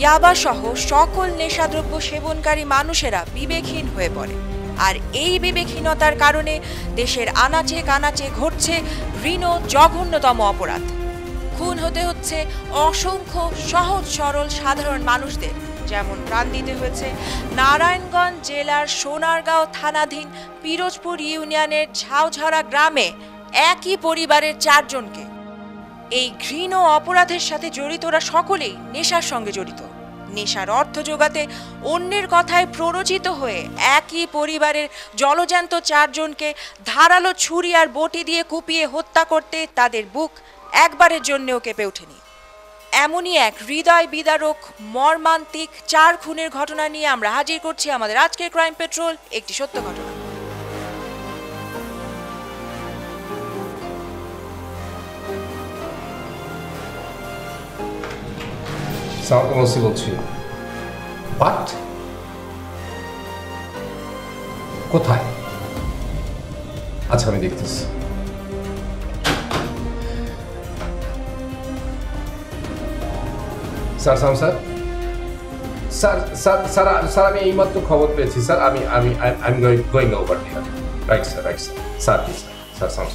ইয়াবা সহ সকল নেশাদ্রব্য সেবনকারী মানুষেরা বিবেকহীন হয়ে পড়ে। আর এই বিবেকহীনতার কারণে দেশের আনাচে কানাচে ঘটছে ঘৃণ জঘন্যতম অপরাধ। খুন হতে হচ্ছে অসংখ্য সহজ সরল সাধারণ মানুষদের, যেমন প্রাণ দিতে হয়েছে নারায়ণগঞ্জ জেলার সোনারগাঁও থানাধীন পিরোজপুর ইউনিয়নের ঝাউঝরা গ্রামে একই পরিবারের 4 জনকে। এই ঘৃণ অপরাধের সাথে জড়িতরা সকলেই নেশার সঙ্গে জড়িত। নেশার অর্থ জোগাতে অন্যের কথায় প্ররোচিত হয়ে একই পরিবারের জলজ্যান্ত 4 জনকে ধারালো ছুরি আর বটি দিয়ে কুপিয়ে হত্যা করতে তাদের বুক একবারের জন্যও কেঁপে ওঠেনি। এমনই এক হৃদয় বিদারক মর্মান্তিক 4 খুনের ঘটনা নিয়ে আমরা হাজির করছি আমাদের আজকের ক্রাইম পেট্রোল, একটি সত্য ঘটনা। বলছি বাট কোথায়? আচ্ছা আমি দেখতেছি। Sir sir sir sir sir sir আমি এইমাত্র খবর পেয়েছি স্যার। আমি আমি I am going over here. Right sir sir please sir sir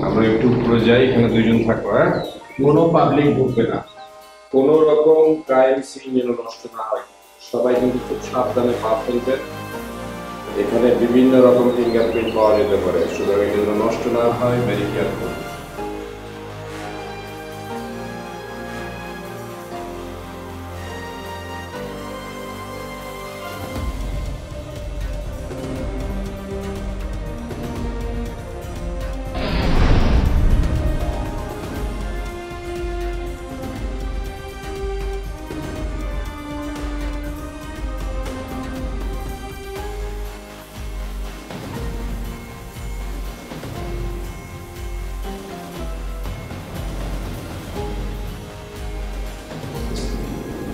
আমরা একটু উপরে যাই, এখানে 2 জন থাকবো। হ্যাঁ, কোনো পাবলিক ঢুকবে না, কোনো রকম ক্রাইম সিন যেন নষ্ট না হয়। সবাই কিন্তু খুব সাবধানে পা ফেলবে। এখানে বিভিন্ন রকম ফিঙ্গারপ্রিন্ট পাওয়া যেতে পারে, সুতরাং এটা যেন নষ্ট না হয়, very careful.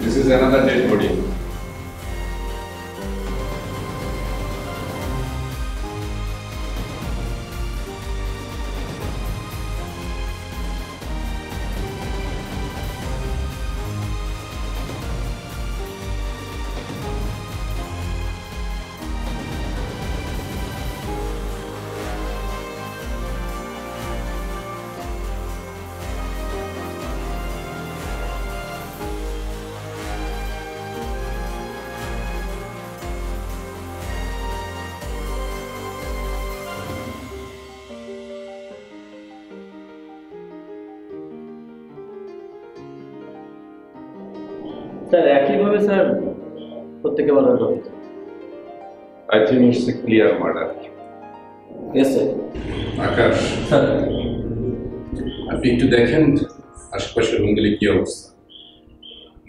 This is another dead body. Sir একইভাবে স্যার প্রত্যেকে বলা হবে। I think it's a clear murder. Yes sir. Akash, sir আপনি একটু দেখেন আশেপাশের রুমগুলি কি অবস্থা।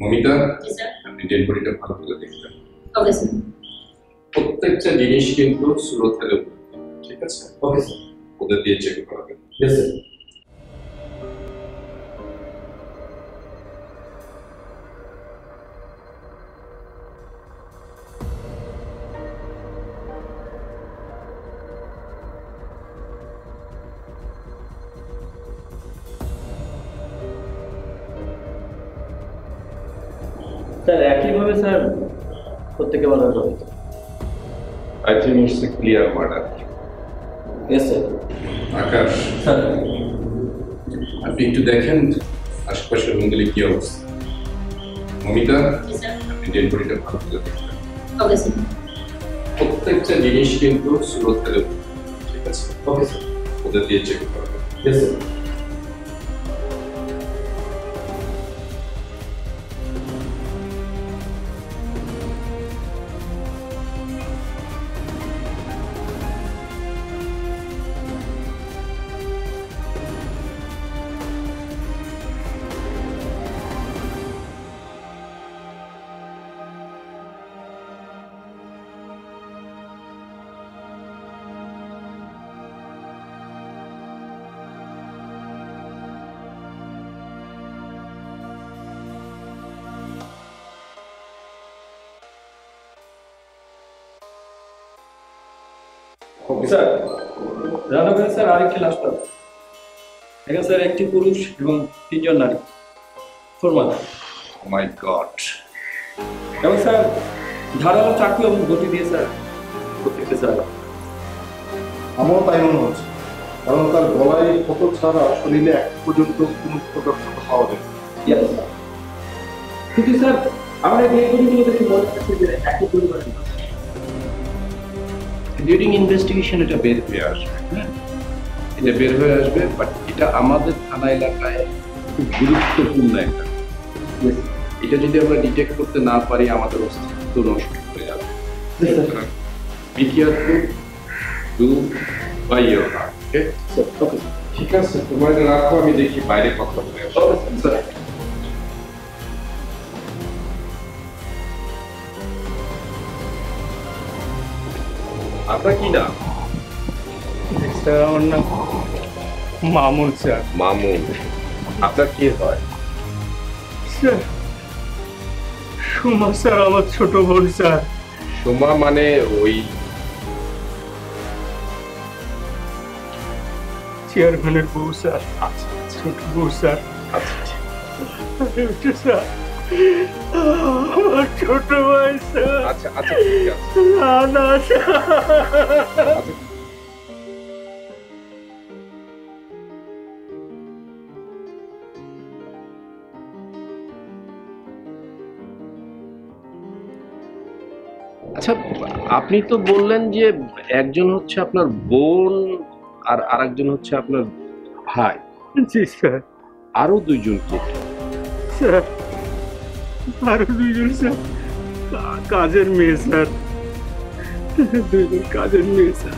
মমিতা, আপনি ডেড বডিটা ভালো করে দেখবেন। Okay sir. প্রত্যেকটা জিনিস কিন্তু সুরক্ষার উপর, ঠিক আছে? Okay sir. ওদের দিয়ে চেক করাবেন। Yes sir. স্যার একইভাবে স্যার প্রত্যেকে বলা হবে। I think it's a clear murder. Yes sir. Akash, sir আপনি একটু দেখেন আশেপাশের রুমগুলি কি অবস্থা। মমিতা, আপনি ডেড বডিটা ভালো করে দেখবেন। Okay sir. প্রত্যেকটা জিনিস কিন্তু সুরক্ষিত, ঠিক আছে? Okay sir. ওদের দিয়ে চেক করবেন। Yes sir. Sir Ranaganj sir আরেকটি লাশ পাবে। এখানে স্যার একটি পুরুষ এবং 3 জন নারী। ফরমান। মাই গড, এবং স্যার ধারালো চাকু এবং বটি দিয়ে স্যার প্রত্যেকটা স্যার। আমারও তাই মনে হচ্ছে, কারণ তার গলায় ক্ষত ছাড়া শরীরে এক পর্যন্ত কোনো প্রকার ক্ষত পাওয়া যায় না। Yes sir. কিন্তু স্যার আমরা এই বডিগুলো দেখে মনে হচ্ছে যে একই পরিবারের না। ডিউরিং ইনভেস্টিগেশন এটা বের হয়ে আসবে, হ্যাঁ এটা বের হয়ে আসবে, বাট এটা আমাদের থানা এলাকায় খুব গুরুত্বপূর্ণ একটা। এটা যদি আমরা ডিটেক্ট করতে না পারি আমাদের অস্তিত্ব নষ্ট হয়ে যাবে। Be careful, do by your heart, okay? Okay ঠিক আছে, তোমার এটা রাখো, আমি দেখি বাইরে কথা বলে আসি। স্যার। আপনার কি নাম? স্যার আমার নাম মামুন স্যার। মামুন। আপনার কি হয়? স্যার সুমা স্যার আমার ছোট বোন স্যার। সোমা মানে ওই চেয়ারম্যানের বউ স্যার। ছোট বউ স্যার। আচ্ছা স্যার আমার ছোট ভাই স্যার। আচ্ছা আচ্ছা ঠিক আছে। না না স্যার। আচ্ছা, আচ্ছা আপনি তো বললেন যে একজন হচ্ছে আপনার বোন আর আরেকজন হচ্ছে আপনার ভাই, জি স্যার। আরো দুইজন কে? স্যার আরো 2 জন স্যার, কাজের মেয়ে স্যার। 2 জন কাজের মেয়ে স্যার।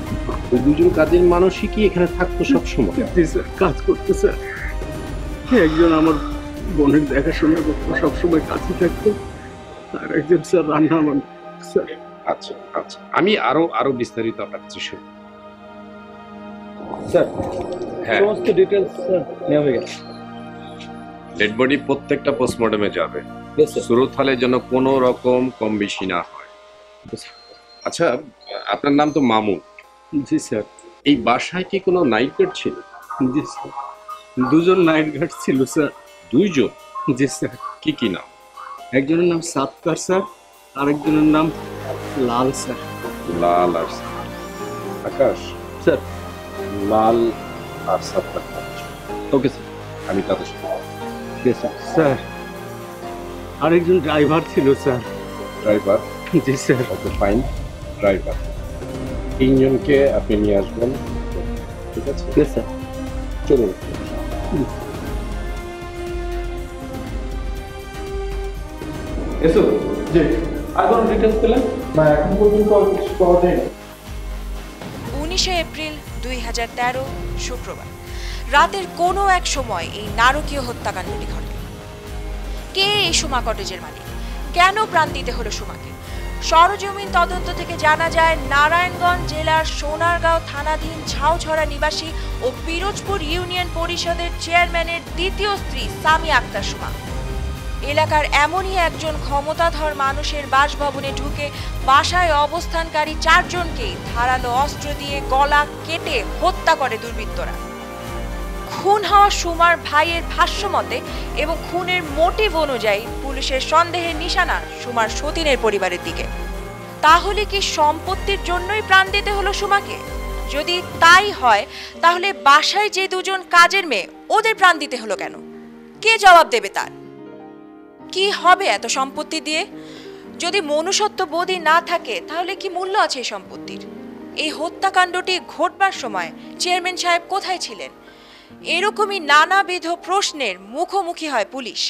ওই দুজন কাজের মানুষই কি এখানে থাকতো সবসময়? জি স্যার, কাজ করতে স্যার। একজন আমার বোনের দেখাশোনা করতো, সবসময় কাছে থাকতো। আর একজন স্যার রান্না বান্না স্যার। আচ্ছা আচ্ছা, আমি আরো বিস্তারিত আপনার কাছে শুনি। স্যার হ্যাঁ, সমস্ত ডিটেইলস স্যার নেওয়া হয়ে গেছে। ডেড বডি প্রত্যেকটা পোস্টমর্টমে যাবে। Yes sir. সুরত হলে যেন কোনো রকম কম বেশি না হয়। আচ্ছা, আপনার নাম তো মামুন। জি স্যার। এই বাসায় কি কোনো নাইট গার্ড ছিল? জি স্যার, 2 জন নাইট গার্ড ছিল স্যার। দুইজন? জি স্যার। কি কি নাম? একজনের নাম সাতকার স্যার, আরেকজনের নাম লাল স্যার। লাল আর আকাশ। স্যার। লাল আর সাতটা। Okay sir. আমি তাদের সাথে জি স্যার। স্যার আরেকজন ড্রাইভার ছিল স্যার। ড্রাইভার। জি স্যার। Okay fine, driver. 3 জনকে আপনি নিয়ে আসবেন, ঠিক আছে? জি স্যার। চলুন। এসো। যে আর কোনো ডিটেইলস পেলেন? না, এখন পর্যন্ত আর কিছু পাওয়া যায় না। 19শে এপ্রিল 2013 শুক্রবার রাতের কোনো এক সময় এই নারকীয় হত্যাকাণ্ডটি ঘটে। কে এই সুমা কটেজের মালিক? কেন প্রাণ দিতে হলো সুমাকে? সরজমিন তদন্ত থেকে জানা যায় নারায়ণগঞ্জ জেলার সোনারগাঁও থানাধীন ঝাউছড়া নিবাসী ও পিরোজপুর ইউনিয়ন পরিষদের চেয়ারম্যানের দ্বিতীয় স্ত্রী সামিয়া আক্তার সুমা এলাকার এমনই একজন ক্ষমতাধর মানুষের বাসভবনে ঢুকে বাসায় অবস্থানকারী 4 জনকে ধারালো অস্ত্র দিয়ে গলা কেটে হত্যা করে দুর্বৃত্তরা। খুন হওয়া সুমার ভাইয়ের ভাষ্য মতে এবং খুনের মোটিভ অনুযায়ী পুলিশের সন্দেহের নিশানা সুমার সতীনের পরিবারের দিকে। তাহলে কি সম্পত্তির জন্যই প্রাণ দিতে হলো সুমাকে? যদি তাই হয় তাহলে বাসায় যে দুজন কাজের মেয়ে ওদের প্রাণ দিতে হলো কেন? কে জবাব দেবে তার? কি হবে এত সম্পত্তি দিয়ে? যদি মনুষ্যত্ব বোধই না থাকে তাহলে কি মূল্য আছে এই সম্পত্তির? এই হত্যাকাণ্ডটি ঘটবার সময় চেয়ারম্যান সাহেব কোথায় ছিলেন? এরকমই নানাবিধ প্রশ্নের মুখোমুখি হয় পুলিশ।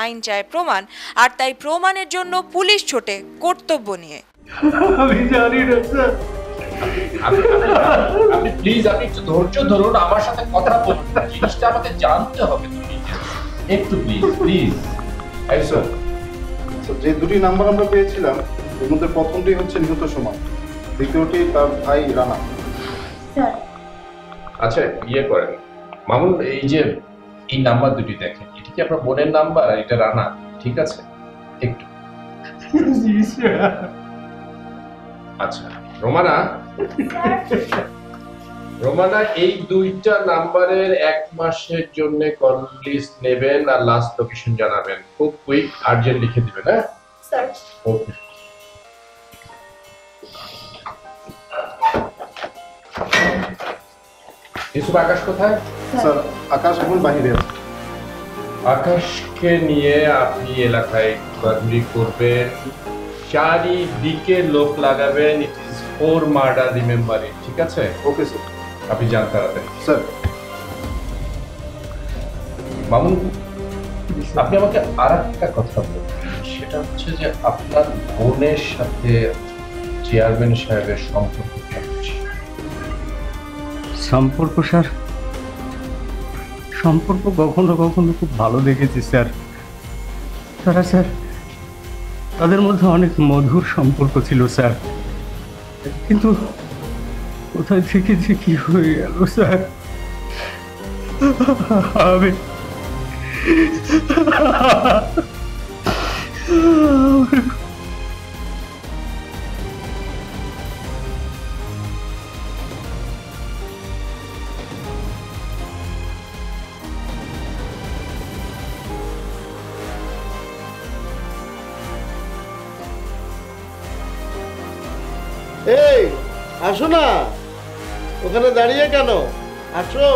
আইন চায় প্রমাণ, আর তাই প্রমাণের জন্য পুলিশ ছোটে কর্তব্য নিয়ে। আমি জানি না স্যার। আপনি প্লিজ আপনি একটু ধৈর্য ধরুন, আমার সাথে কথা বলুন, জিনিসটা আমাকে জানতে হবে। তুমি একটু প্লিজ প্লিজ। স্যার, যে দুটি নাম্বার আমরা পেয়েছিলাম এর মধ্যে প্রথমটি হচ্ছে নিহত সুমা, দ্বিতীয়টি তার ভাই রানা। আচ্ছা ইয়ে করেন মামুন, এই যে এই নাম্বার দুটি দেখেন, এটা কি আপনার বোনের নাম্বার আর এটা রানা, ঠিক আছে? একটু আচ্ছা রোমানা, রোমানা এই দুইটা নাম্বারের 1 মাসের জন্য কল লিস্ট নেবেন আর লাস্ট লোকেশন জানাবেন। খুব কুইক আর্জেন্ট লিখে দিবেন। হ্যাঁ স্যার। ওকে। ইউসুফ আকাশ কোথায়? স্যার আকাশ এখন বাহিরে আছে। আকাশকে নিয়ে আপনি এলাকায় ঘোরাঘুরি করবেন, চারিদিকে লোক লাগাবেন। It is 4 murder, remember it, ঠিক আছে? Okay sir. আপনি যান তাড়াতাড়ি। স্যার মামুন, আপনি আমাকে আরেকটা কথা বলুন, সেটা হচ্ছে যে আপনার বোনের সাথে চেয়ারম্যান সাহেবের সম্পর্ক কেমন ছিল? সম্পর্ক স্যার, সম্পর্ক কখনো কখনো খুব ভালো দেখেছি স্যার। স্যার তাদের মধ্যে অনেক মধুর সম্পর্ক ছিল স্যার, কিন্তু কোথায় থেকে যে কি হয়ে গেল স্যার। আমি এই আসো না, ওখানে দাঁড়িয়ে কেন? আসো।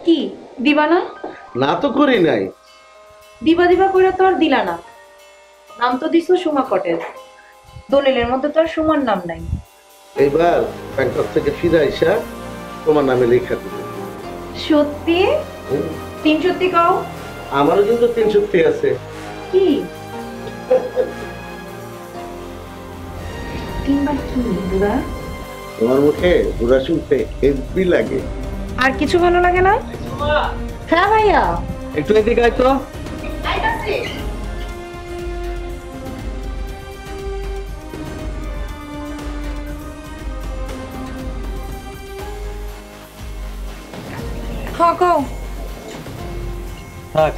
কি দিবা না? না তো করি নাই। দিবা দিবা করে তো আর দিলা না। নাম তো দিছো সুমা কটেজ, দলিলের মধ্যে তো আর সুমার নাম নাই। এবার ব্যাংকক থেকে ফিরে আইসা তোমার নামে লেখা দিবে। সত্যি? তিন সত্যি কও। আমারও কিন্তু 3 সত্যি আছে। কি? তিনবার কি বুড়া? তোমার মুখে বুড়া শুনতে হেভি লাগে। আর কিছু ভালো লাগে না? হ্যাঁ ভাইয়া, একটু এদিকে আয় তো। থাক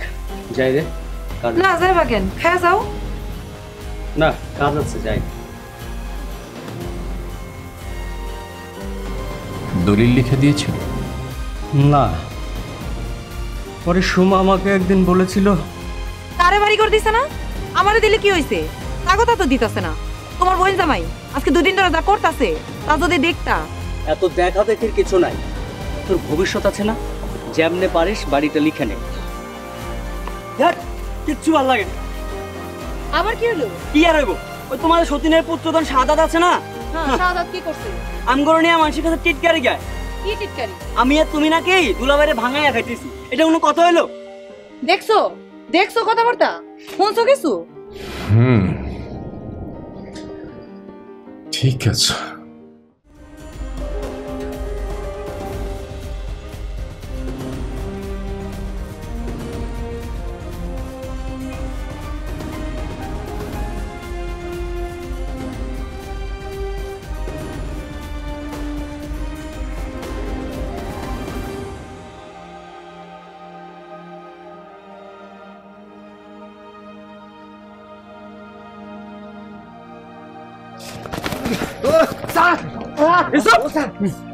যাই রে, না যাইবা কেন? খেয়ে যাও। না কাজ আছে, যাই। দলিল লিখে দিয়েছিল? না, পরে সুমা আমাকে একদিন বলেছিল। তারে বাড়ি করে দিছে না? আমারে দিলে কি হইছে? কাগজটা তো দিতেছে না। তোমার বোন জামাই আজকে 2 দিন ধরে যা করতেছে তা যদি দেখতা। এত দেখা দেখির কিছু নাই, তোর ভবিষ্যৎ আছে না, যেমনে পারিস বাড়িটা লিখে নে। কিচ্ছু ভালো লাগে না। আবার কি হলো? কি আর হইব, ওই তোমাদের সতীনের পুত্রধন শাহাদাত আছে না, হ্যাঁ শাহাদাত কি করছে? আমগর নিয়ে মানুষের কাছে টিটকারি গায়। কি টিটকারি? আমি আর তুমি নাকি দুলাভাইরে ভাঙাইয়া খাইতেছি, এটা কোনো কথা হইলো? দেখছো দেখছো কথাবার্তা, শুনছো কিছু? ঠিক আছে।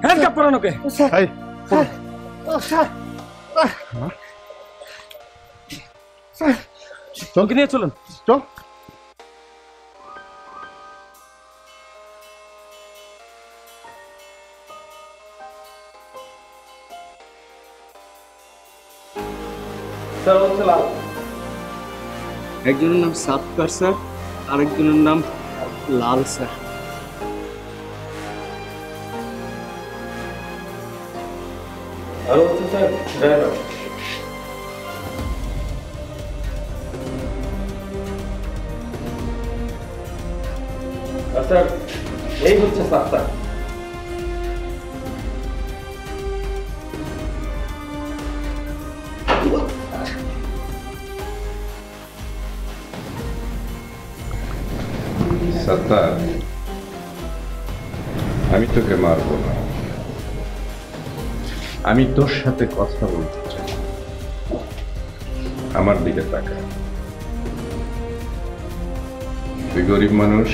হ্যান্ডকাপ পরানো কে? চলকে নিয়ে চলুন, চল। স্যার হচ্ছে লাল। একজনের নাম সাতকার স্যার, আরেকজনের নাম লাল স্যার। আর হচ্ছে স্যার ড্রাইভার। আর স্যার এই হচ্ছে সাতটা। সত্তার, আমি তোকে মারবো না, আমি তোর সাথে কথা বলতে চাই। আমার দিকে তাকা। তুই গরিব মানুষ,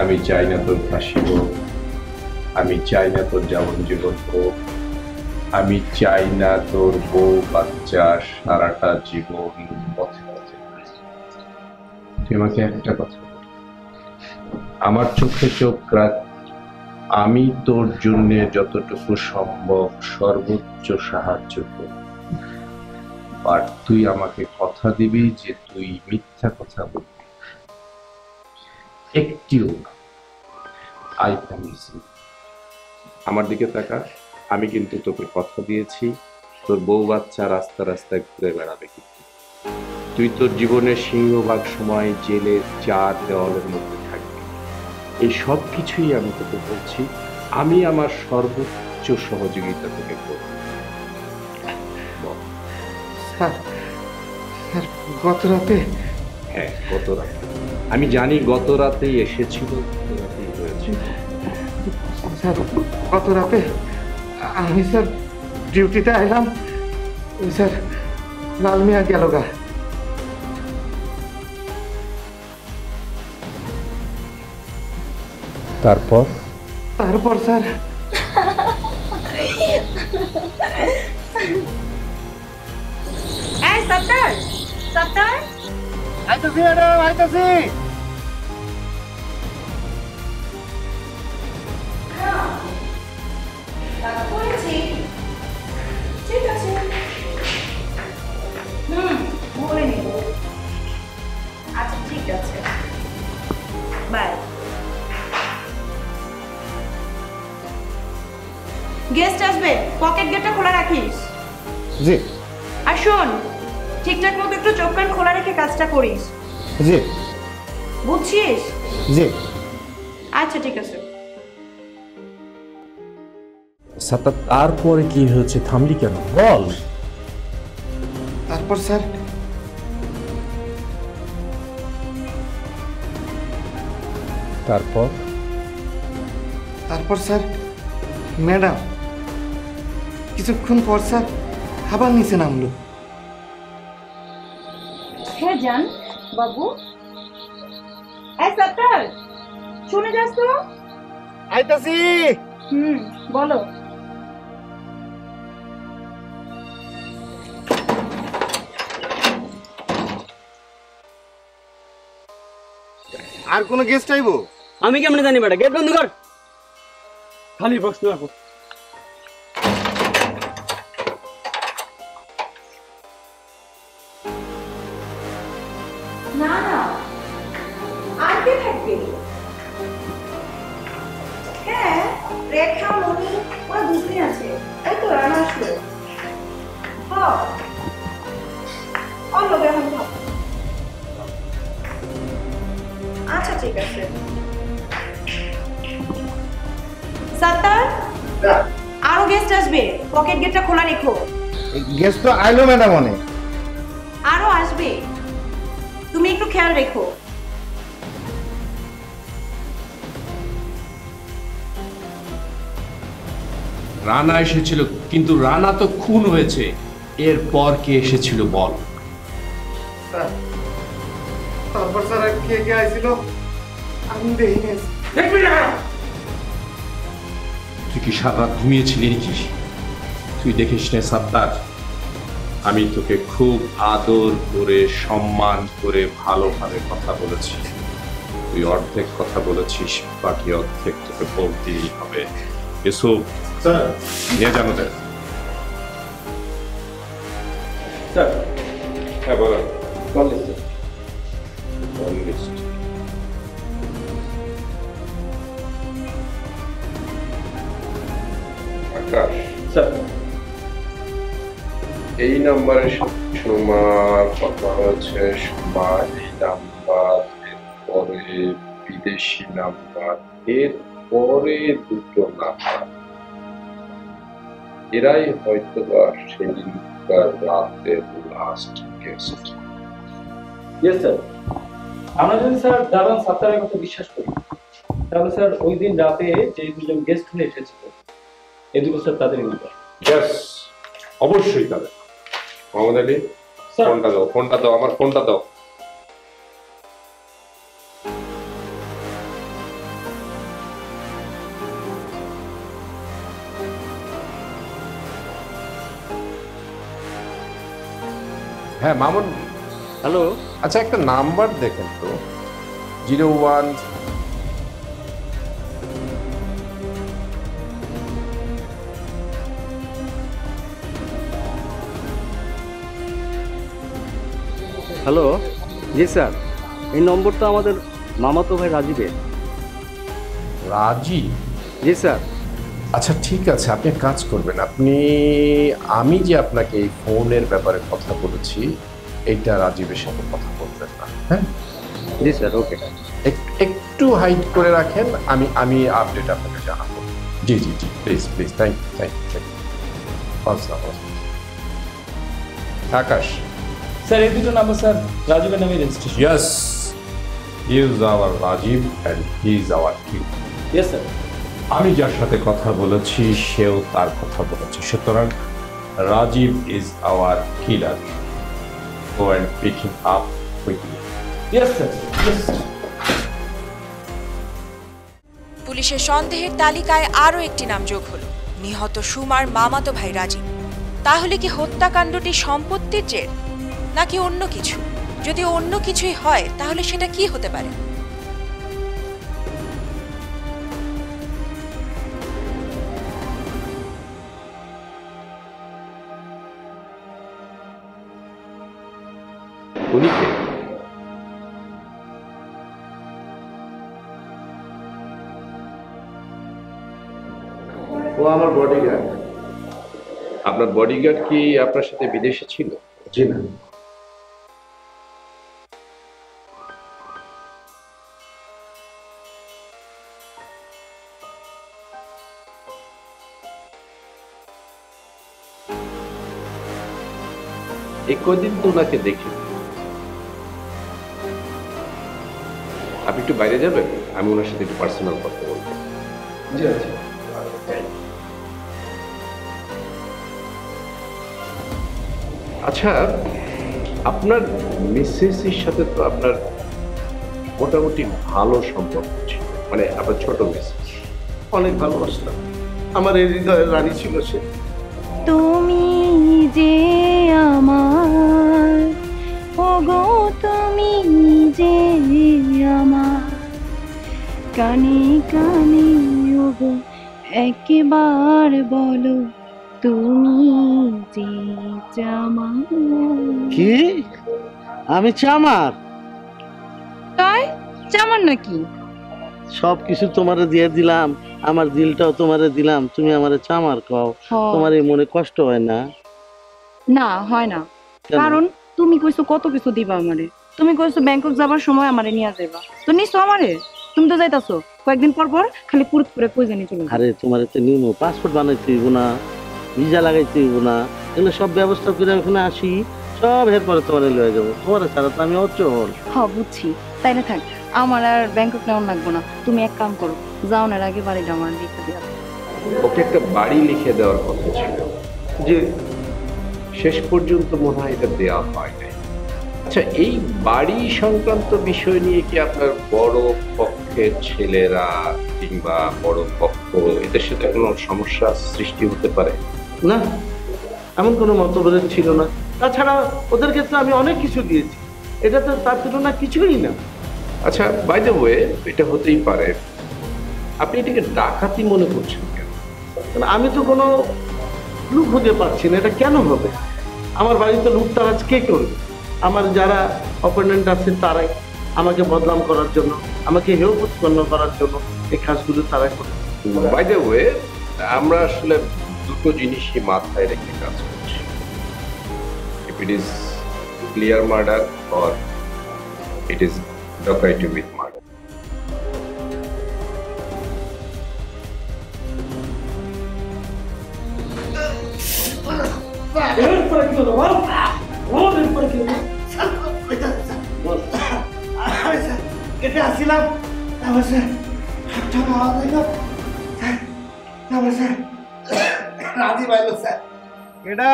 আমি চাই না তোর ফাঁসি হোক, আমি চাই না তোর যাবজ্জীবন হোক, আমি চাই না তোর বউ বাচ্চা সারাটা জীবন পথে পথে। তুই আমাকে একটা কথা বল, আমার চোখে চোখ রাখ, আমি তোর জন্য যতটুকু সম্ভব সর্বোচ্চ সাহায্য করব, আর তুই আমাকে কথা দিবি যে তুই মিথ্যা কথা বলবি একটিও না। I promise you. আমার দিকে তাকা, আমি কিন্তু তোকে কথা দিয়েছি তোর বউ বাচ্চা রাস্তা রাস্তায় ঘুরে বেড়াবে, কিন্তু তুই তোর জীবনের সিংহভাগ সময় জেলে চার দেওয়ালের মধ্যে থাকবি। এই সব কিছুই আমি তোকে বলছি, আমি আমার সর্বোচ্চ সহযোগিতা তোকে করব। স্যার গত রাতে? হ্যাঁ, গত রাতে। আমি জানি গত রাতেই এসেছিল, গত রাতেই হয়েছিল। স্যার গত রাতে আমি স্যার ডিউটিতে আইলাম, স্যার লাল মিয়া গেল গা। তারপর তারপর স্যার এই সত্তর সত্তর আইতাছি ম্যাডাম, আইতাছি। ঠিক আছে, বলে নিব। আচ্ছা ঠিক আছে, বাই। গেস্ট আসবে, পকেট গেটটা খোলা রাখিস। জি। আর শোন, ঠিকঠাক মতো একটু চোখ কান খোলা রেখে কাজটা করিস। জি। বুঝছিস? জি। আচ্ছা ঠিক আছে। সাত্তার, তারপরে কি হয়েছে? থামলি কেন? বল। তারপর স্যার তারপর তারপর স্যার ম্যাডাম কিছুক্ষণ পর স্যার আবার নিচে নামলো। হ্যাঁ জান বাবু। এই সত্তর, শুনে যাস তো? আইতাছি। বলো। আর কোনো গেস্ট আইবো? আমি কেমনে জানি বেটা, গেট বন্ধ কর। খালি প্রশ্ন রাখো। না না, আর কে থাকবে? হ্যাঁ, রেখা মনি ওরা দুদিন আছে, এই তো রানা আসলো। হ্যাঁ অন্য এখন ভাব। আচ্ছা ঠিক আছে। সাত্তার আরো গেস্ট আসবে, পকেট গেটটা খোলা রেখো। গেস্ট তো আইলো ম্যাডাম অনেক। আরো আসবে, তুমি একটু খেয়াল রেখো। রানা এসেছিল, কিন্তু রানা তো খুন হয়েছে। এরপর কে এসেছিল বল? স্যার তারপর স্যার কে কে আইছিল আমি দেখিনি। তুই কি সারা রাত ঘুমিয়েছিলি নাকি? তুই দেখিস না সাত্তার, আমি তোকে খুব আদর করে সম্মান করে ভালোভাবে কথা বলেছি। তুই অর্ধেক কথা বলেছিস, বাকি অর্ধেক তোকে বলতেই হবে। এসো স্যার নিয়ে জানো দেখ। স্যার হ্যাঁ বলো। কল লিস্ট লিস্ট আকাশ, স্যার। এই নাম্বারে সোমার কথা হয়েছে। সোমা এই নাম্বার, এরপরে বিদেশি নাম্বার, এরপরে দুটো নাম্বার। এরাই হয়তো বা সেদিনকার রাতের লাস্ট গেস্ট। Yes sir. আমরা যদি স্যার দারোয়ান সাত্তারের কথা বিশ্বাস করি, তাহলে স্যার ওই দিন রাতে যে দুজন গেস্ট হয়ে এসেছিল, এই দুটো স্যার তাদেরই নাম্বার। ইয়েস, অবশ্যই তাদের। মোহাম্মদ আলী, ফোনটা দাও, ফোনটা দাও, আমার ফোনটা দাও। হ্যাঁ মামুন, হ্যালো। আচ্ছা একটা নাম্বার দেখেন তো, 01। হ্যালো, জি স্যার, এই নম্বরটা আমাদের মামাতো ভাই রাজীবের। রাজি? জি স্যার। আচ্ছা ঠিক আছে, আপনি এক কাজ করবেন, আমি যে আপনাকে এই ফোনের ব্যাপারে কথা বলেছি, এইটা রাজীবের সাথে কথা বলবেন না, হ্যাঁ? জি স্যার, ওকে। একটু হাইড করে রাখেন, আমি আপডেট আপনাকে জানাবো। জি জি জি, please please, thank you. Akash sir এই দুটো নাম্বার স্যার রাজীবের নামে registration. Yes, he is our Rajiv and he is our king. Yes sir. আমি যার সাথে কথা বলেছি সেও তার কথা বলেছে, সুতরাং Rajiv is our killer. Go and pick him up quickly. Yes sir, yes. পুলিশের সন্দেহের তালিকায় আরও একটি নাম যোগ হলো, নিহত সুমার মামাতো ভাই রাজীব। তাহলে কি হত্যাকাণ্ডটি সম্পত্তির জের, নাকি অন্য কিছু? যদি অন্য কিছুই হয় তাহলে সেটা কি হতে পারে? উনি কে? ও আমার বডিগার্ড। আপনার বডিগার্ড কি আপনার সাথে বিদেশে ছিল? জি না। এই কদিন তো ওনাকে দেখি। আপনি একটু বাইরে যাবেন, আমি ওনার সাথে একটু পার্সোনাল কথা বলবো। জি আচ্ছা। আচ্ছা, আপনার মিসেসের সাথে তো আপনার মোটামুটি ভালো সম্পর্ক ছিল, মানে আপনার ছোট মিসেস। অনেক ভালোবাসতাম, আমার এই হৃদয়ের রানী ছিল সে। তুমি যে আমার, ওগো তুমি যে আমার, কানে কানে ওগো একবার বলো তুমি যে জামার। কি আমি চামার? তাই চামার নাকি? সব কিছু তোমারে দিয়ে দিলাম, আমার দিলটাও তোমারে দিলাম, তুমি আমারে চামার খাও, তোমার এই মনে কষ্ট হয় না? না হয় না, কারণ তুমি কইছো কত কিছু দিবা আমারে। তুমি কইছো ব্যাংকক যাবার সময় আমারে নিয়ে যাবা, তো নিছো আমারে। তুমি তো যাইতাছো কয়েকদিন পর পর, খালি পুরুত করে কই জানি চলে। আরে তোমারে তো নিমো, পাসপোর্ট বানাইতে হইব না, ভিসা লাগাইতে হইব না, এগুলো সব ব্যবস্থা করে ওখানে আসি, সব এরপরে তোমারে লয়ে যাবো। তোমার ছাড়া তো আমি অচল। হ্যাঁ বুঝছি, তাইলে থাক, আমার আর ব্যাংকক নেওয়ার লাগবো না। তুমি এক কাম করো, যাওয়ার আগে বাড়িটা আমার লিখে দেওয়া। ওকে একটা বাড়ি লিখে দেওয়ার কথা ছিল, যে শেষ পর্যন্ত মনে হয় এটা দেওয়া হয় নাই। আচ্ছা, এই বাড়ি সংক্রান্ত বিষয় নিয়ে কি আপনার বড় পক্ষের ছেলেরা কিংবা বড় পক্ষ এদের সাথে কোনো সমস্যা সৃষ্টি হতে পারে? না, এমন কোনো মতভেদ ছিল না। তাছাড়া ওদের ক্ষেত্রে আমি অনেক কিছু দিয়েছি, এটা তো তার তুলনা কিছুই না। আচ্ছা, বাই দ্য ওয়ে, এটা হতেই পারে। আপনি এটাকে ডাকাতি মনে করছেন কেন? আমি তো কোনো লুক হতে পারছি না, এটা কেন হবে? আমার বাড়িতে লুটতারাজ কে করবে? আমার যারা অপোনেন্ট আছে তারাই আমাকে বদনাম করার জন্য, আমাকে হেয় প্রতিপন্ন করার জন্য এই কাজগুলো তারাই করে। বাই দ্য ওয়ে, আমরা আসলে দুটো জিনিসই মাথায় রেখে কাজ করছি। If it is clear murder or it is dacoity with murder. কেটে আসছিলাম, রাজীব আইলো স্যার। এটা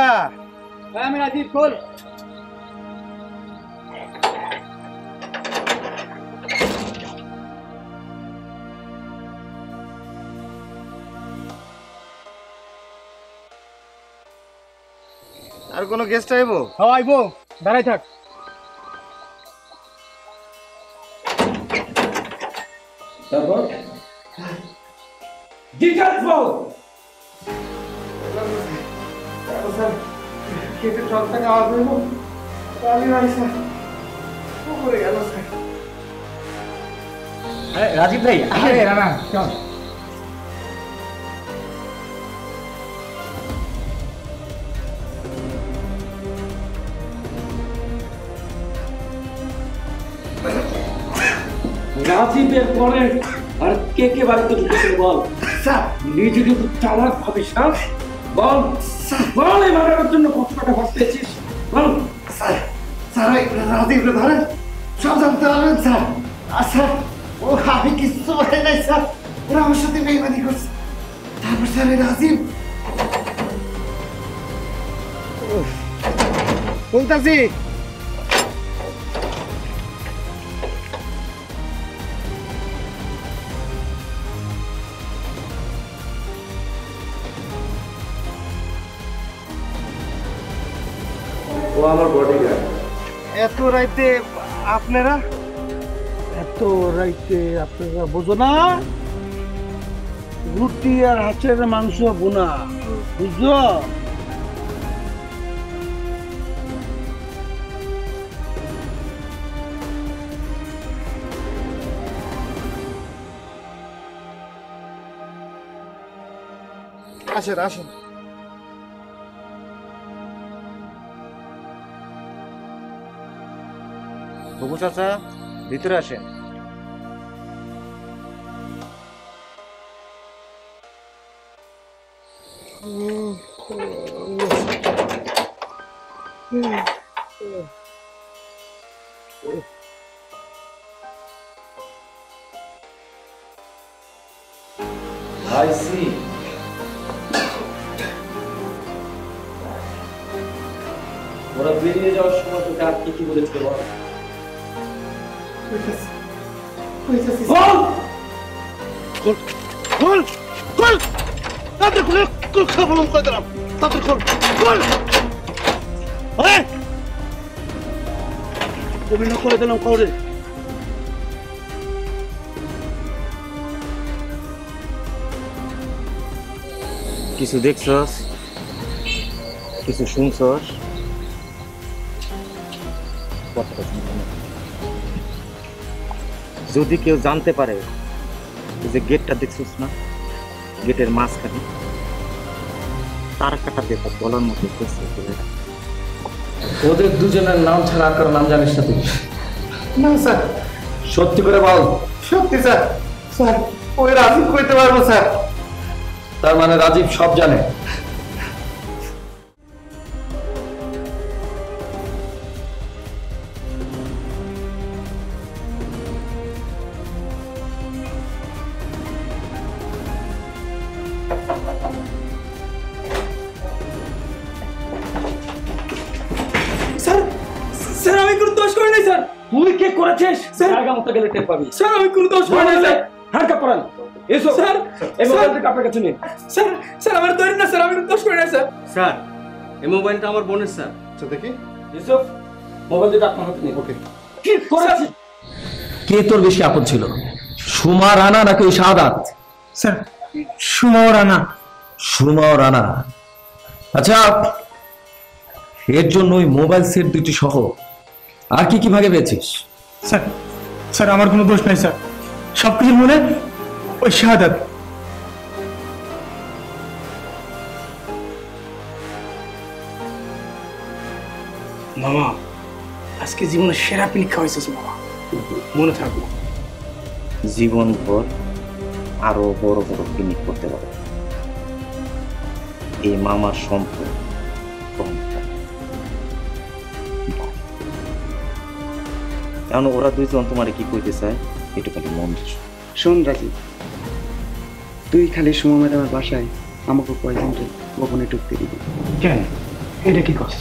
আমি রাজীব, খোল। আর কোনো গেস্ট আইবো? হ্যাঁ আইবো, দাঁড়াই থাক। তারপর ডিটেইলস বল। স্যার কেটে ট্রাক থেকে আওয়াজ হইল, কালি ভাই স্যার পড়ে গেল স্যার। রাজীব ভাই, আরে রানা চল। রাজীবের পরে আর কে কে বাড়িতে ঢুকেছিল বল। স্যার নিজেকে তো চালাক ভাবিস না, বল বল। এই মারার জন্য কত টাকা খরচ পেয়েছিস বল। স্যার স্যার ওই রাজীবকে ধরেন, সব জানতে পারবেন স্যার। আর স্যার ও আমি কিচ্ছু বলে নাই স্যার, ওরা আমার সাথে বেইমানি করছে। তারপর স্যার ওই রাজীব বলতাছি ও আমার বডিগার্ড। এত রাইতে আপনারা? এত রাইতে আপনারা বোঝো না, রুটি আর হাঁসের মাংস বোনা, বুঝছো? আসেন আসেন। বুবু চাচা, ভিতরে আসেন। I see. ওরা বেরিয়ে যাওয়ার সময় তোকে আর কি কি বলেছিল বল। খোল খোল খোল, তাদের খুলে খোল, খাবো করে দিলাম, তাদের খোল খোল। অভিনয় করে দিলাম কাউরে। কিছু দেখছস, কিছু শুনছস? যদি কেউ জানতে পারে যে গেটটা দেখছিস না, গেটের মাঝখানে তার কাটা দিয়ে তার গলার মধ্যে পেঁচিয়ে ফেলে রাখে। ওদের দুজনের নাম ছাড়া আর কারো নাম জানিস না তুই? না স্যার। সত্যি করে বল। সত্যি স্যার। স্যার ওই রাজীব কইতে পারবো স্যার। তার মানে রাজীব সব জানে? স্যার আমি কোনো দোষ করি নাই স্যার। তুই কে করেছিস? স্যার জায়গা মতো গেলে টের পাবি। স্যার আমি কোনো দোষ করি নাই স্যার। হ্যান্ডকাপ করান। এসো স্যার এই মোবাইলটা আপনার কাছে নিন। স্যার স্যার আমার ধরেন না স্যার, আমি কোনো দোষ করি নাই স্যার। স্যার এই মোবাইলটা আমার বোনের স্যার। আচ্ছা দেখি। ইউসুফ মোবাইল দিতে আপনার হাতে নিন। ওকে। কি করেছিস? কে তোর বেশি আপদ ছিল, সুমা রানা নাকি ওই শাহাদাত? স্যার সুমা রানা। সুমা রানা। আচ্ছা এর জন্য ওই মোবাইল সেট দুটি সহ আর কি কি ভাগে পেয়েছিস? স্যার স্যার আমার কোনো দোষ নাই স্যার, সবকিছু মনে ওই শাহাদাত। মামা আজকে জীবনের সেরা পিনিক খাওয়াইছিস মামা, মনে থাকবো। জীবনভর আরো বড় বড় পিনিক করতে পারে এই মামার সম্পদ কম থাকে। কারণ ওরা দুইজন তোমার কি কইতে চায় একটু খালি মন দিস। শোন রাজীব, তুই খালি সুমা ম্যাডামের বাসায় আমাকে পয়জনটা গোপনে ঢুকতে দিবি। কেন এটা কি কস?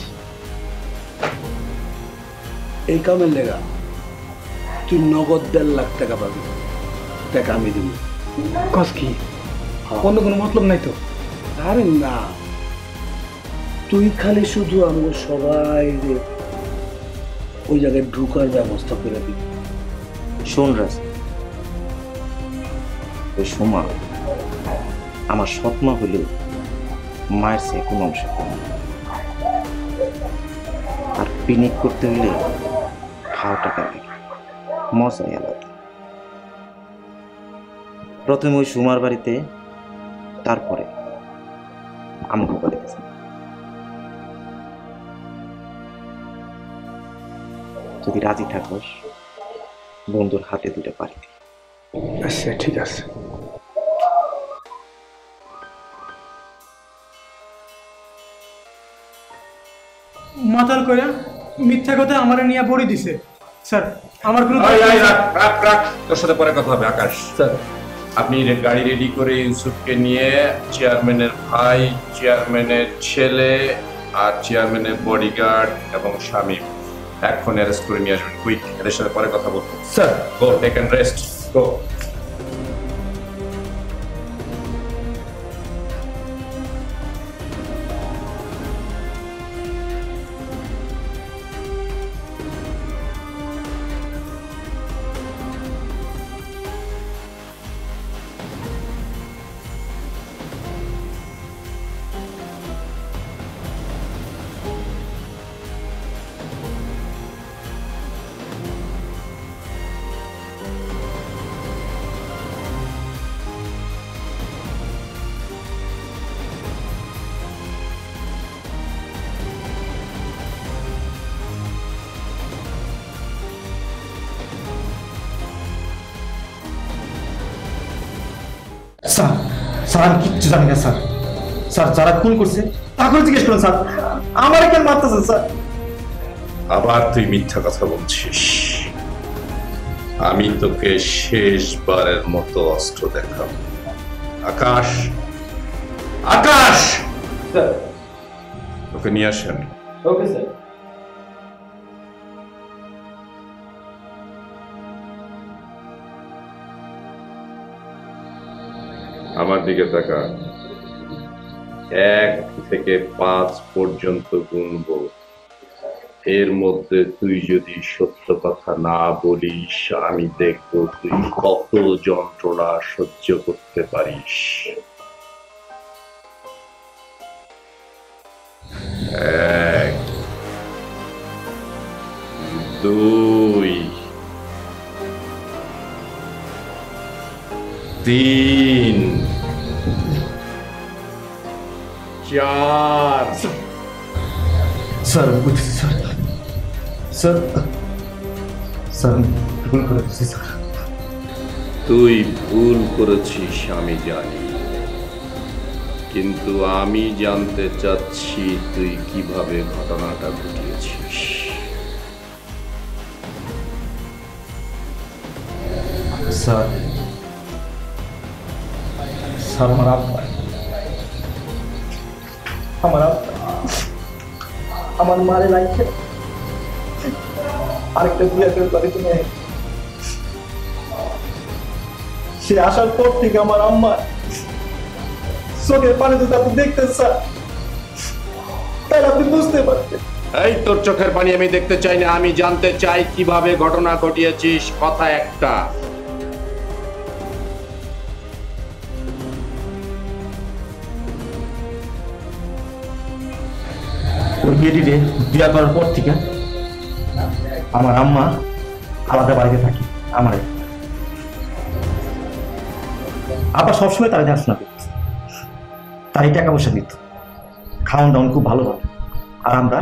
এই কামের লেগা তুই নগদ 1.5 লাখ টাকা পাবি, টাকা আমি দিব। কস কি? অন্য কোনো মতলব নাই তো? আরে না, তুই খালি শুধু আমাকে সবাই ওই জায়গায় ঢুকার ব্যবস্থা করে দিবি। শোন রাজ, ওই সোমা আমার সৎমা হলেও মায়ের সে কোনো অংশ কম। আর পিনিক করতে হলে খাওয়া টাকা লাগে, মজাই আলাদা। প্রথমে ওই সুমার বাড়িতে, তারপরে আমাকে বাড়িতে। যদি রাজি থাকস বন্ধুর হাতে দুটো পারি। আচ্ছা ঠিক আছে। মাতাল কইরা মিথ্যা কথা আমারে নিয়ে পড়ি দিছে স্যার। আমার কোনো রাখ, তোর সাথে পরে কথা হবে। আকাশ স্যার, আপনি গাড়ি রেডি করে ইউসুফকে নিয়ে চেয়ারম্যানের ভাই, চেয়ারম্যানের ছেলে আর চেয়ারম্যানের বডিগার্ড এবং স্বামী এখন অ্যারেস্ট করে নিয়ে আসবেন। কুইক, এদের সাথে পরে কথা বলবো sir. Go take and rest, go. Sir sir আমি কিচ্ছু জানি না স্যার। স্যার যারা খুন করছে তাকে জিজ্ঞেস করুন স্যার, আমার কেন মারতেছেন স্যার? আবার তুই মিথ্যা কথা বলছিস। আমি তোকে শেষবারের মতো অস্ত্র দেখাবো। আকাশ, আকাশ স্যার তোকে নিয়ে আসেন। Okay sir. আমার দিকে তাকা। 1 থেকে 5 পর্যন্ত গুনবো। এর মধ্যে তুই যদি সত্য কথা না বলিস, আমি দেখব তুই কত যন্ত্রণা সহ্য করতে পারিস। 1, 2, 3 4 স্যার বুঝছি স্যার স্যার স্যার ভুল করে দিচ্ছি স্যার। তুই ভুল করেছিস আমি জানি, কিন্তু আমি জানতে চাচ্ছি তুই কিভাবে ঘটনাটা ঘটিয়েছিস। স্যার স্যার আমার আব্বা আমার মারে রাখছে আরেকটা বিয়ে করে বাড়িতে নিয়ে সে আসার পর থেকে আমার আম্মা চোখের পানি যদি আপনি দেখতেন স্যার তাহলে আপনি বুঝতে পারতেন। এই তোর চোখের পানি আমি দেখতে চাই না, আমি জানতে চাই কিভাবে ঘটনা ঘটিয়েছিস। কথা একটা। ওই মেয়েটিকে বিয়ে করার পর থেকে আমার আম্মা আলাদা বাড়িতে থাকি। আমার আবার সবসময় তারা দেখাশোনা করত, তারই টাকা পয়সা দিত, খাওয়ান দাওয়ান খুব ভালো ভালো। আর আমরা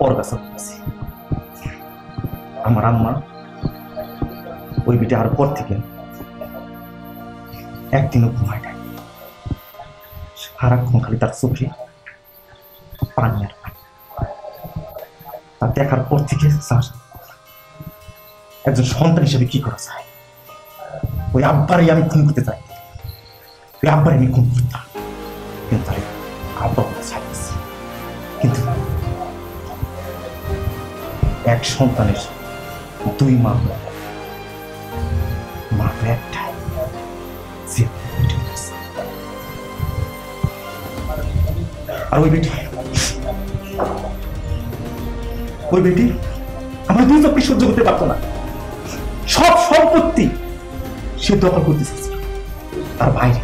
ওর কাছে আছি। আমার আম্মা ওই বিটে আর পর থেকে একদিনও ঘুমায় নাই। সারাক্ষণ খালি তার চোখে পানি আর পানি। তার দেখার পর থেকে স্যার একজন সন্তান হিসেবে কি করা যায়? ওই আব্বারই আমি খুন করতে চাই, ওই আব্বারই আমি খুন করতাম, কিন্তু তার আব্বা বলতে চাইছি। কিন্তু এক সন্তানের দুই মা, মা তো একটাই, আর ওই বেটি আমার দুই চোখকে সহ্য করতে পারতো না। সব সম্পত্তি সে দখল করতে চাইছে তার বাইরে।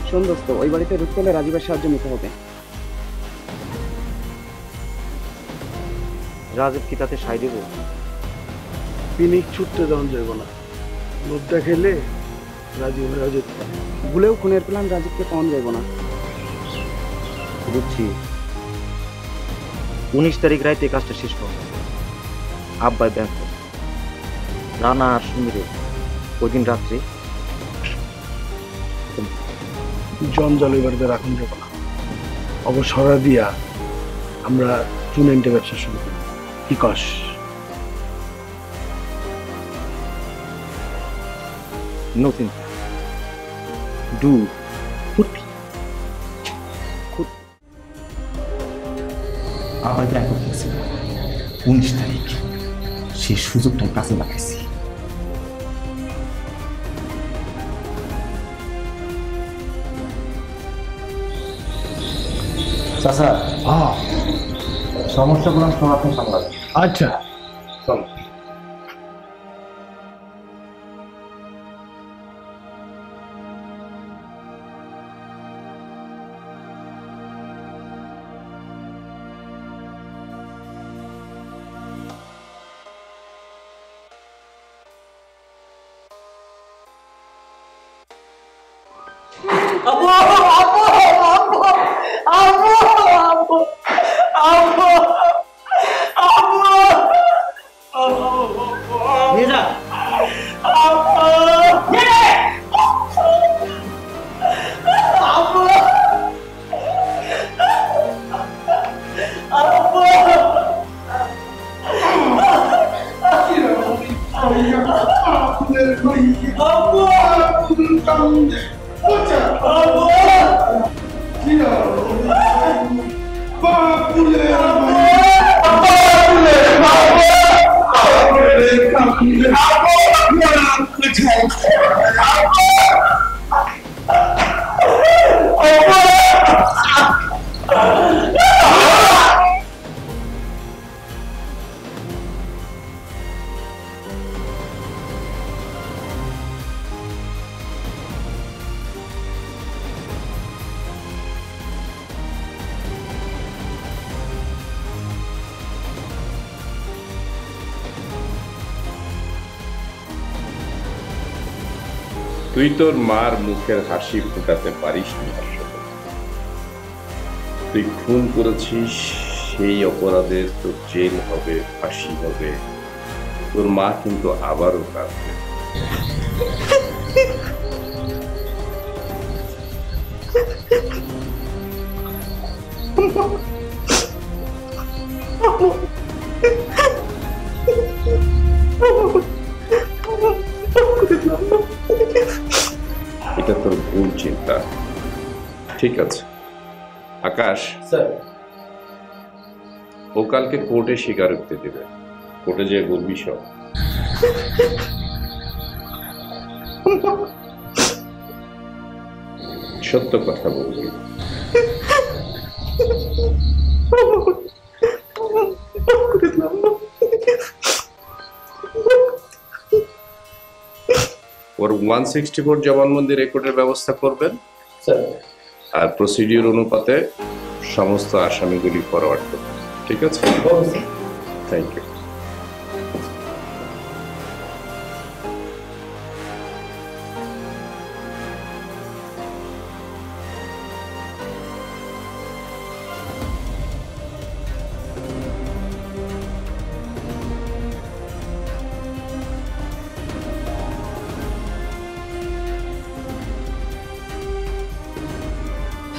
শোন দোস্ত, ওই বাড়িতে ঢুকতে হলে রাজীবের সাহায্য নিতে হবে। রাজীব কি তাতে সাই দেব? পিনিক ছুটতে যাওয়া যাবে না, লোভ দেখাইলে রাজীব রাজীব ভুলেও খুনের প্ল্যান রাজীবকে পাওয়া যাইব না। বুঝছি। 19 তারিখ রাতে কাজটা শেষ করব। আব্বাই ব্যাংক রানা আর সুমিরে ওই দিন রাত্রে জঞ্জাল ওই বাড়িতে রাখুন যাবো না। অবসরা দিয়া আমরা চুনেন্টে ব্যবসা শুরু করি, কি কস? নতুন ডু আবার ব্যাংকক গেছি 19 তারিখ। সেই সুযোগটাই কাজে লাগাইছি। চাচা সমস্যাগুলো সব আপনি সামলাবেন। আচ্ছা চল। Abu! তুই তোর মার মুখের হাসি ফুটাতে পারিস নি আসলে। তুই খুন করেছিস, সেই অপরাধে তোর জেল হবে, ফাঁসি হবে। তোর মা কিন্তু আবারও কাঁদবে। এটা তোর ভুল চিন্তা। ঠিক আছে আকাশ, স্যার ও কালকে কোর্টে স্বীকারোক্তি দেবে, কোর্টে যেয়ে বলবি সব। সত্য কথা বলবি। ওর 164 জবানবন্দি রেকর্ডের ব্যবস্থা করবেন স্যার। আর প্রসিডিউর অনুপাতে সমস্ত আসামিগুলি ফরওয়ার্ড করবেন। ঠিক আছে, থ্যাংক ইউ।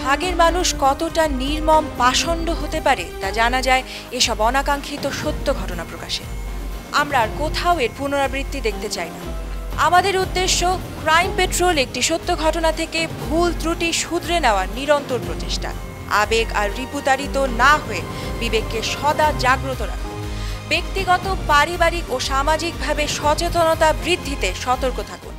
ভাগের মানুষ কতটা নির্মম পাষণ্ড হতে পারে তা জানা যায় এসব অনাকাঙ্ক্ষিত সত্য ঘটনা প্রকাশে। আমরা আর কোথাও এর পুনরাবৃত্তি দেখতে চাই না। আমাদের উদ্দেশ্য ক্রাইম পেট্রোল একটি সত্য ঘটনা থেকে ভুল ত্রুটি শুধরে নেওয়ার নিরন্তর প্রচেষ্টা। আবেগ আর রিপুতাড়িত না হয়ে বিবেককে সদা জাগ্রত রাখুন। ব্যক্তিগত, পারিবারিক ও সামাজিকভাবে সচেতনতা বৃদ্ধিতে সতর্ক থাকুন।